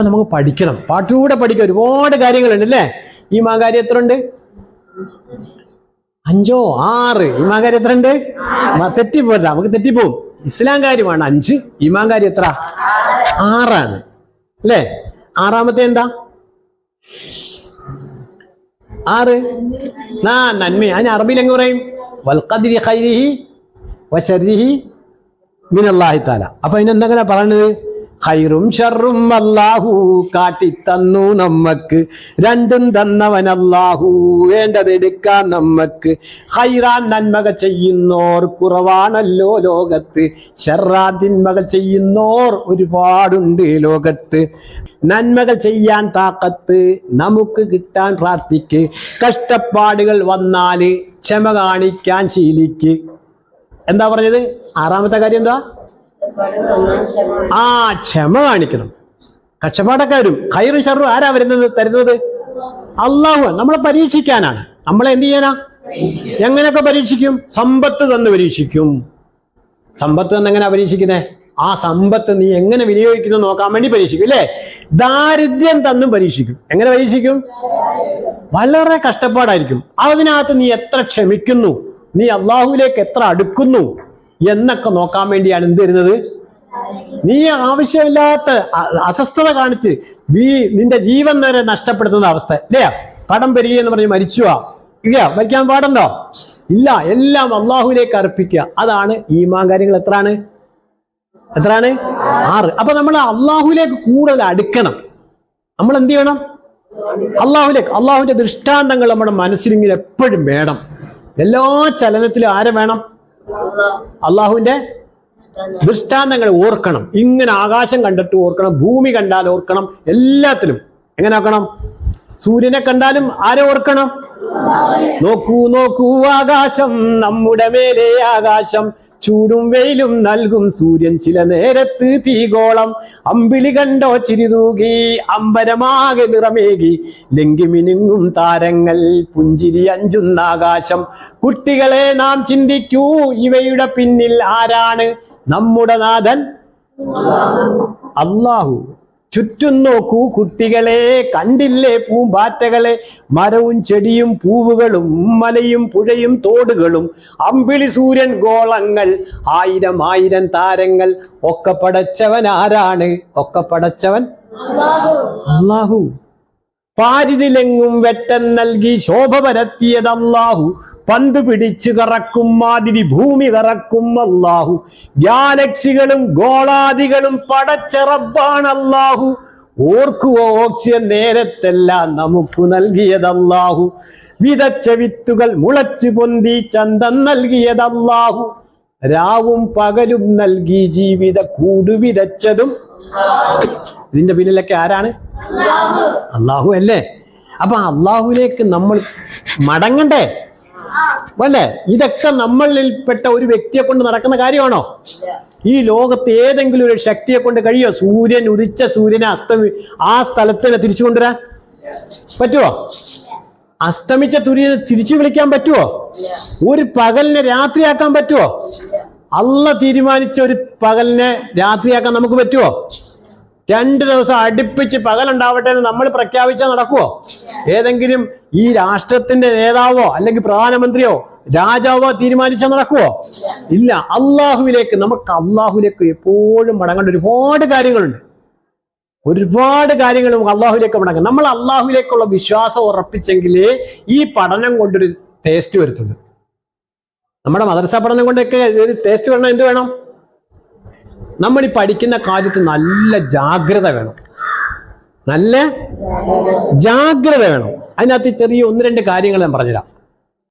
നമുക്ക് പഠിക്കണം, പാട്ടിലൂടെ പഠിക്കാൻ ഒരുപാട് കാര്യങ്ങളുണ്ട് അല്ലേ? ഈമാൻ കാര്യം എത്ര ഉണ്ട്? 5 6. ഈമാൻ കാര്യം എത്ര ഉണ്ട്? തെറ്റിപ്പോല്ല, നമുക്ക് തെറ്റിപ്പോവും. ഇസ്ലാം കാര്യമാണ് 5, ഈമാൻ കാര്യം എത്ര? 6 ആണ് അല്ലേ? 6ാമത്തെ എന്താ? 6 നന്മ. അതിന് അറബിയിൽ എങ്ങനെ പറയും? വൽഖദ്രി ഖൈരിഹി വശർരിഹി മിനല്ലാഹി തആല. അപ്പൊ അതിനെന്തെങ്കിലും പറയണത്? ഖൈറും ഷർറും അല്ലാഹു കാട്ടിത്തന്നു നമ്മക്ക്, രണ്ടും തന്നവൻ അല്ലാഹു വേണ്ടതെടുക്കാൻ നമ്മക്ക്. ഖൈറാൻ നന്മകൾ ചെയ്യുന്നോർ കുറവാണല്ലോ ലോകത്ത്, ഷർറാൻ തിന്മകൾ ചെയ്യുന്നോർ ഒരുപാടുണ്ട് ലോകത്ത്. നന്മകൾ ചെയ്യാൻ താക്കത്ത് നമുക്ക് കിട്ടാൻ പ്രാർത്ഥിക്ക്, കഷ്ടപ്പാടുകൾ വന്നാല് ക്ഷമ കാണിക്കാൻ ശീലിക്ക്. എന്താ പറഞ്ഞത്? 6ാമത്തെ കാര്യം എന്താ? ക്ഷമ കാണിക്കണം. കഷ്ടപ്പാടൊക്കെ വരും. ഖൈറും ഷർറും ആരാ തരുന്നത്? അള്ളാഹു. നമ്മളെ പരീക്ഷിക്കാനാണ്. നമ്മളെ എന്ത് ചെയ്യാനാ? എങ്ങനെയൊക്കെ പരീക്ഷിക്കും? സമ്പത്ത് തന്ന് പരീക്ഷിക്കും. സമ്പത്ത് തന്ന് എങ്ങനെയാ പരീക്ഷിക്കുന്നേ? ആ സമ്പത്ത് നീ എങ്ങനെ വിനിയോഗിക്കുന്നു നോക്കാൻ വേണ്ടി പരീക്ഷിക്കും അല്ലേ? ദാരിദ്ര്യം തന്നും പരീക്ഷിക്കും. എങ്ങനെ പരീക്ഷിക്കും? വളരെ കഷ്ടപ്പാടായിരിക്കും. അതിനകത്ത് നീ എത്ര ക്ഷമിക്കുന്നു, നീ അള്ളാഹുവിലേക്ക് എത്ര അടുക്കുന്നു എന്നൊക്കെ നോക്കാൻ വേണ്ടിയാണ് എന്ത് തരുന്നത്? നീ ആവശ്യമില്ലാത്ത അസ്വസ്ഥത കാണിച്ച് നിന്റെ ജീവൻ വരെ നഷ്ടപ്പെടുത്തുന്ന അവസ്ഥ അല്ലേ? കടം പെരുകിയെന്ന് പറഞ്ഞ് മരിച്ചുവാ ഇല്ല, മരിക്കാൻ പാടുണ്ടോ? ഇല്ല. എല്ലാം അള്ളാഹുവിലേക്ക് അർപ്പിക്കുക. അതാണ് ഈമാൻ കാര്യങ്ങൾ. എത്രയാണ്? 6. അപ്പൊ നമ്മൾ അള്ളാഹുവിലേക്ക് കൂടുതൽ അടുക്കണം. നമ്മൾ എന്ത് ചെയ്യണം? അള്ളാഹുവിന്റെ ദൃഷ്ടാന്തങ്ങൾ നമ്മുടെ മനസ്സിലിങ്ങനെ എപ്പോഴും വേണം. എല്ലാ ചലനത്തിലും ആരെ വേണം? അള്ളാഹുവിന്റെ ദൃഷ്ടാന്തങ്ങൾ ഓർക്കണം. ഇങ്ങനെ ആകാശം കണ്ടിട്ട് ഓർക്കണം, ഭൂമി കണ്ടാൽ ഓർക്കണം, എല്ലാത്തിലും എങ്ങനെ ആക്കണം? സൂര്യനെ കണ്ടാലും ആരെ ഓർക്കണം? നോക്കൂ നോക്കൂ ആകാശം, നമ്മുടെ മേലെ ആകാശം, ചൂടും വെയിലും നൽകും സൂര്യൻ, ചില നേരത്ത് തീഗോളം, അമ്പിളി കണ്ടോ ചിരിതൂകി, അമ്പരമാകെ നിറമേകി, ലങ്കി മിനുങ്ങും താരങ്ങൾ, പുഞ്ചിരി അഞ്ചുന്ന ആകാശം. കുട്ടികളെ നാം ചിന്തിക്കൂ, ഇവയുടെ പിന്നിൽ ആരാണ്? നമ്മുടെ നാഥൻ അല്ലാഹു. ചുറ്റും നോക്കൂ കുട്ടികളെ, കണ്ടില്ലേ പൂമ്പാറ്റകളെ, മരവും ചെടിയും പൂവുകളും മലയും പുഴയും തോടുകളും, അമ്പിളി സൂര്യൻ ഗോളങ്ങൾ, 1000 താരങ്ങൾ, ഒക്കെ പടച്ചവൻ ആരാണ്? ഒക്കെ പടച്ചവൻ അല്ലാഹു. പാരിതിലെങ്ങും വെട്ടം നൽകി ശോഭ പരത്തിയത് അല്ലാഹു, പന്ത് പിടിച്ചു കറക്കും മാതിരി ഭൂമി കറക്കും അല്ലാഹു, ഗാലക്സികളും ഗോളാദികളും പടച്ച റബ്ബാണ് അല്ലാഹു. ഓർക്കുവോ ഓക്സിജൻ നേരത്തെല്ലാം നമുക്ക് നൽകിയത് അല്ലാഹു, വിതച്ച വിത്തുകൾ മുളച്ചു പൊന്തി ചന്തം നൽകിയത് അല്ലാഹു, രാവും പകലും നൽകി ജീവിത കൂട് വിതച്ചതും. ഇതിന്റെ പിന്നിലൊക്കെ ആരാണ്? അല്ലാഹു അല്ലേ? അപ്പൊ അല്ലാഹുവിലേക്ക് നമ്മൾ മടങ്ങണ്ടേ അല്ലേ? ഇതൊക്കെ നമ്മളിൽപ്പെട്ട ഒരു വ്യക്തിയെ കൊണ്ട് നടക്കുന്ന കാര്യമാണോ? ഈ ലോകത്ത് ഏതെങ്കിലും ഒരു ശക്തിയെ കൊണ്ട് കഴിയോ? സൂര്യൻ ഉദിച്ച സൂര്യനെ ആ സ്ഥലത്ത് തന്നെ തിരിച്ചു കൊണ്ടുവരാൻ പറ്റുമോ? അസ്തമിച്ച സൂര്യനെ തിരിച്ചു വിളിക്കാൻ പറ്റുമോ? ഒരു പകലിനെ രാത്രിയാക്കാൻ പറ്റുമോ? അള്ളാഹ് തീരുമാനിച്ച ഒരു പകലിനെ രാത്രിയാക്കാൻ നമുക്ക് പറ്റുമോ? 2 ദിവസം അടുപ്പിച്ച് പകലുണ്ടാവട്ടെ എന്ന് നമ്മൾ പ്രഖ്യാപിച്ചാൽ നടക്കുവോ? ഏതെങ്കിലും ഈ രാഷ്ട്രത്തിന്റെ നേതാവോ അല്ലെങ്കിൽ പ്രധാനമന്ത്രിയോ രാജാവോ തീരുമാനിച്ചാൽ നടക്കുവോ? ഇല്ല. നമുക്ക് അള്ളാഹുവിലേക്ക് എപ്പോഴും മടങ്ങേണ്ട ഒരുപാട് കാര്യങ്ങളുണ്ട്. നമുക്ക് അള്ളാഹുവിലേക്ക് മടങ്ങാം. നമ്മൾ അള്ളാഹുവിലേക്കുള്ള വിശ്വാസം ഉറപ്പിച്ചെങ്കിലേ ഈ പഠനം കൊണ്ടൊരു ടേസ്റ്റ് വരുത്തുള്ളൂ. നമ്മുടെ മദ്രസ പഠനം കൊണ്ടൊക്കെ ഒരു ടേസ്റ്റ് വരണം. എന്ത് വേണം? നമ്മൾ ഈ പഠിക്കുന്ന കാര്യത്തിൽ നല്ല ജാഗ്രത വേണം. അതിനകത്ത് ചെറിയ 1-2 കാര്യങ്ങൾ ഞാൻ പറഞ്ഞുതരാം.